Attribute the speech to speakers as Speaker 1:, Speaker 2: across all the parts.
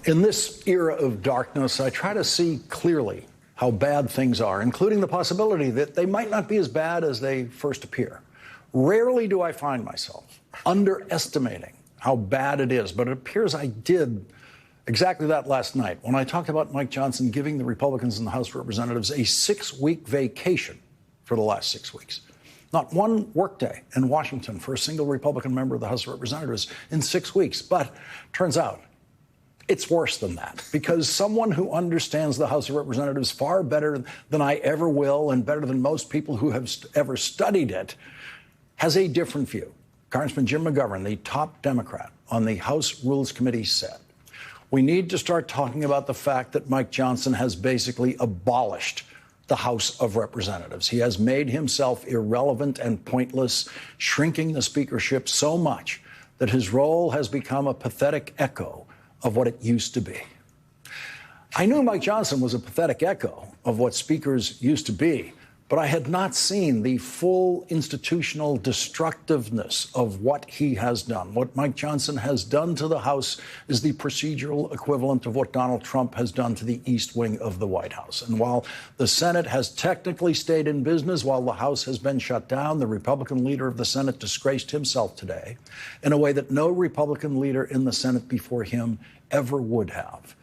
Speaker 1: In this era of darkness, I try to see clearly how bad things are, including the possibility that they might not be as bad as they first appear. Rarely do I find myself underestimating how bad it is, but it appears I did exactly that last night when I talked about Mike Johnson giving the Republicans in the House of Representatives a 6-week vacation for the last 6 weeks. Not one workday in Washington for a single Republican member of the House of Representatives in 6 weeks. But turns out it's worse than that, because someone who understands the House of Representatives far better than I ever will and better than most people who have ever studied it has a different view. Congressman Jim McGovern, the top Democrat on the House Rules Committee, said, we need to start talking about the fact that Mike Johnson has basically abolished the House of Representatives. He has made himself irrelevant and pointless, shrinking the speakership so much that his role has become a pathetic echo of what it used to be. I knew Mike Johnson was a pathetic echo of what speakers used to be, but I had not seen the full institutional destructiveness of what he has done. What Mike Johnson has done to the House is the procedural equivalent of what Donald Trump has done to the East Wing of the White House. And while the Senate has technically stayed in business while the House has been shut down, the Republican leader of the Senate disgraced himself today in a way that no Republican leader in the Senate before him ever would have.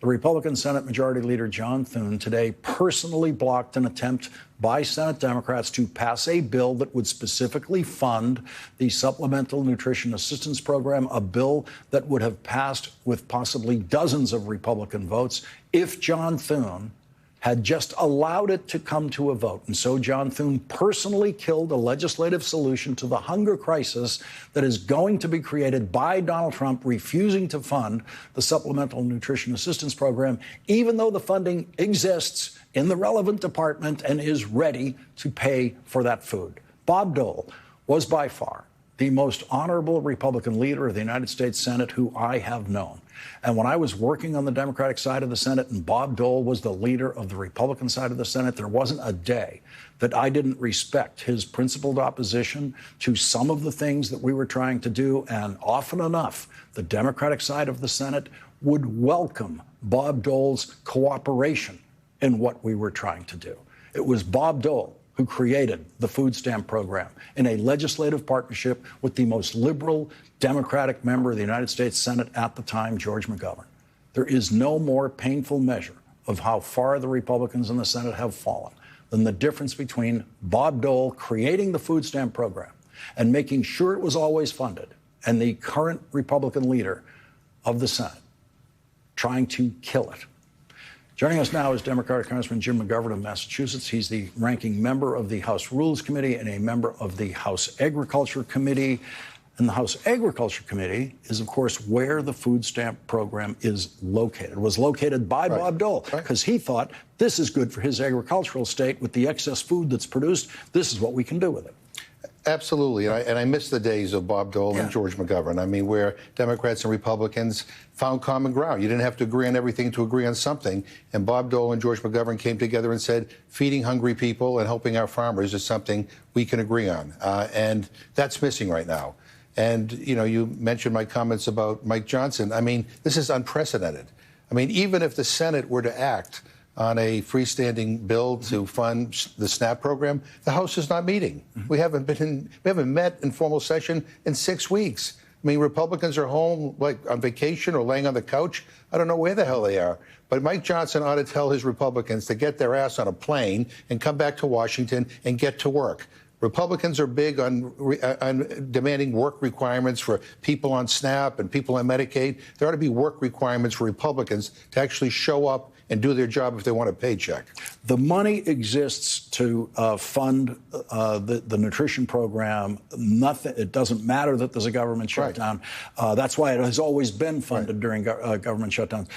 Speaker 1: The Republican Senate Majority Leader John Thune today personally blocked an attempt by Senate Democrats to pass a bill that would specifically fund the Supplemental Nutrition Assistance Program, a bill that would have passed with possibly dozens of Republican votes if John Thune had just allowed it to come to a vote. And so John Thune personally killed a legislative solution to the hunger crisis that is going to be created by Donald Trump refusing to fund the Supplemental Nutrition Assistance Program, even though the funding exists in the relevant department and is ready to pay for that food. Bob Dole was by far the most honorable Republican leader of the United States Senate who I have known. And when I was working on the Democratic side of the Senate and Bob Dole was the leader of the Republican side of the Senate, there wasn't a day that I didn't respect his principled opposition to some of the things that we were trying to do. And often enough, the Democratic side of the Senate would welcome Bob Dole's cooperation in what we were trying to do. It was Bob Dole who created the food stamp program in a legislative partnership with the most liberal Democratic member of the United States Senate at the time, George McGovern. There is no more painful measure of how far the Republicans in the Senate have fallen than the difference between Bob Dole creating the food stamp program and making sure it was always funded, and the current Republican leader of the Senate trying to kill it. Joining us now is Democratic Congressman Jim McGovern of Massachusetts. He's the ranking member of the House Rules Committee and a member of the House Agriculture Committee. And the House Agriculture Committee is, of course, where the food stamp program is located. It was located by Bob Dole because he thought this is good for his agricultural state. With the excess food that's produced, this is what we can do with it.
Speaker 2: Absolutely. And I miss the days of Bob Dole and George McGovern. I mean, where Democrats and Republicans found common ground. You didn't have to agree on everything to agree on something. And Bob Dole and George McGovern came together and said, feeding hungry people and helping our farmers is something we can agree on. And that's missing right now. And, you know, you mentioned my comments about Mike Johnson. I mean, this is unprecedented. I mean, even if the Senate were to act on a freestanding bill to fund the SNAP program, the House is not meeting. We haven't met in formal session in 6 weeks. I mean, Republicans are home, like on vacation or laying on the couch. I don't know where the hell they are. But Mike Johnson ought to tell his Republicans to get their ass on a plane and come back to Washington and get to work. Republicans are big on demanding work requirements for people on SNAP and people on Medicaid. There ought to be work requirements for Republicans to actually show up and do their job if they want a paycheck.
Speaker 1: The money exists to fund the nutrition program. Nothing. It doesn't matter that there's a government shutdown. That's why it has always been funded during government shutdowns.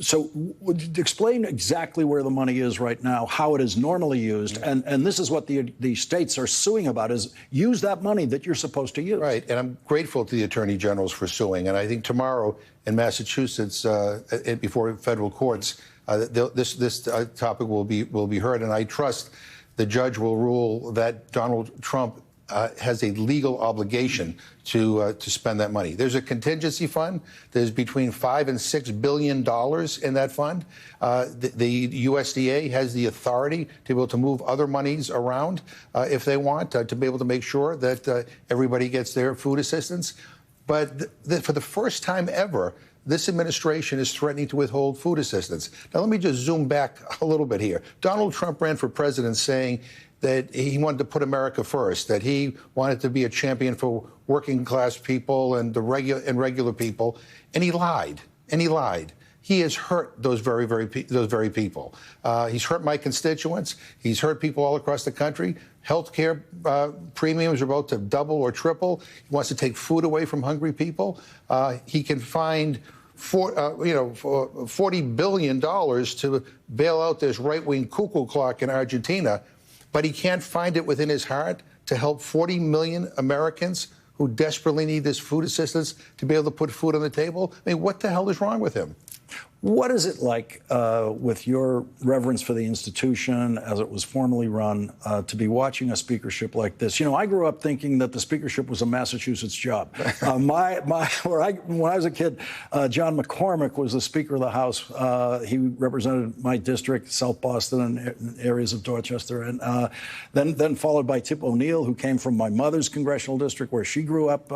Speaker 1: So would you explain exactly where the money is right now, how it is normally used, and this is what the states are suing about, is use that money that you're supposed to use.
Speaker 2: Right, and I'm grateful to the attorney generals for suing, and I think tomorrow in Massachusetts, before federal courts, this topic will be heard, and I trust the judge will rule that Donald Trump has a legal obligation to spend that money. There's a contingency fund. There's between $5 and $6 billion in that fund. The USDA has the authority to be able to move other monies around if they want to be able to make sure that everybody gets their food assistance. But for the first time ever, this administration is threatening to withhold food assistance. Now, let me just zoom back a little bit here. Donald Trump ran for president saying that he wanted to put America first, that he wanted to be a champion for working class people and regular people, and he lied. And he lied. He has hurt those very people. He's hurt my constituents. He's hurt people all across the country. Health care premiums are about to double or triple. He wants to take food away from hungry people. He can find $40 billion to bail out this right-wing cuckoo clock in Argentina, but he can't find it within his heart to help 40 million Americans who desperately need this food assistance to be able to put food on the table. I mean, what the hell is wrong with him?
Speaker 1: What is it like, with your reverence for the institution as it was formerly run, to be watching a speakership like this? You know, I grew up thinking that the speakership was a Massachusetts job. When I was a kid, John McCormick was the Speaker of the House. He represented my district, South Boston, and areas of Dorchester, and then followed by Tip O'Neill, who came from my mother's congressional district, where she grew up.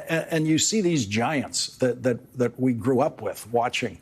Speaker 1: And you see these giants that we grew up with watching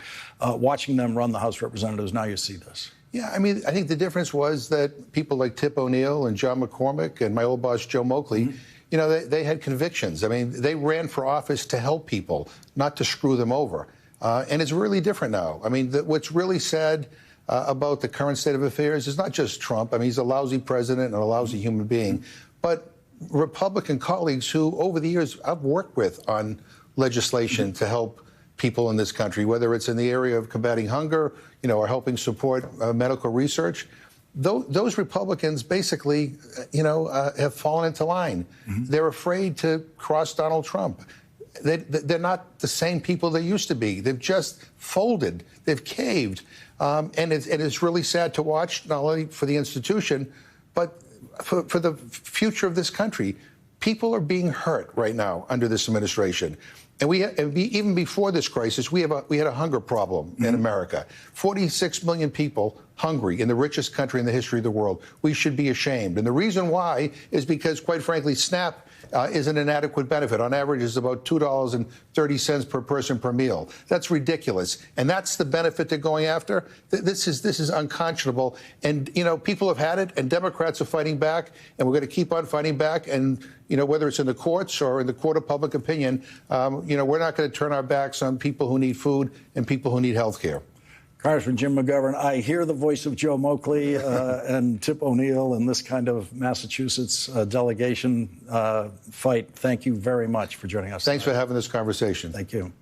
Speaker 1: them run the House of Representatives. Now you see this.
Speaker 2: Yeah, I mean, I think the difference was that people like Tip O'Neill and John McCormick and my old boss, Joe Moakley, you know, they had convictions. I mean, they ran for office to help people, not to screw them over. And it's really different now. I mean, what's really sad about the current state of affairs is not just Trump. I mean, he's a lousy president and a lousy human being, but Republican colleagues who, over the years, I've worked with on legislation to help people in this country, whether it's in the area of combating hunger, you know, or helping support medical research. Those Republicans basically, you know, have fallen into line. They're afraid to cross Donald Trump. They're not the same people they used to be. They've just folded. They've caved. And it's really sad to watch, not only for the institution, but for the future of this country. People are being hurt right now under this administration. And even before this crisis, we had a hunger problem in America. 46 million people hungry in the richest country in the history of the world. We should be ashamed. And the reason why is because, quite frankly, SNAP is an inadequate benefit. On average, it's about $2.30 per person per meal. That's ridiculous. And that's the benefit they're going after. This is unconscionable. And, you know, people have had it, and Democrats are fighting back, and we're going to keep on fighting back. And, you know, whether it's in the courts or in the court of public opinion, you know, we're not going to turn our backs on people who need food and people who need health care.
Speaker 1: Congressman Jim McGovern, I hear the voice of Joe Moakley and Tip O'Neill and this kind of Massachusetts delegation fight. Thank you very much for joining us.
Speaker 2: Thanks for having this conversation.
Speaker 1: Thank you.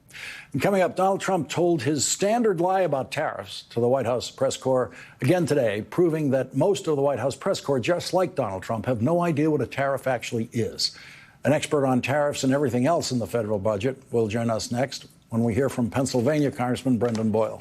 Speaker 1: And coming up, Donald Trump told his standard lie about tariffs to the White House press corps again today, proving that most of the White House press corps, just like Donald Trump, have no idea what a tariff actually is. An expert on tariffs and everything else in the federal budget will join us next when we hear from Pennsylvania Congressman Brendan Boyle.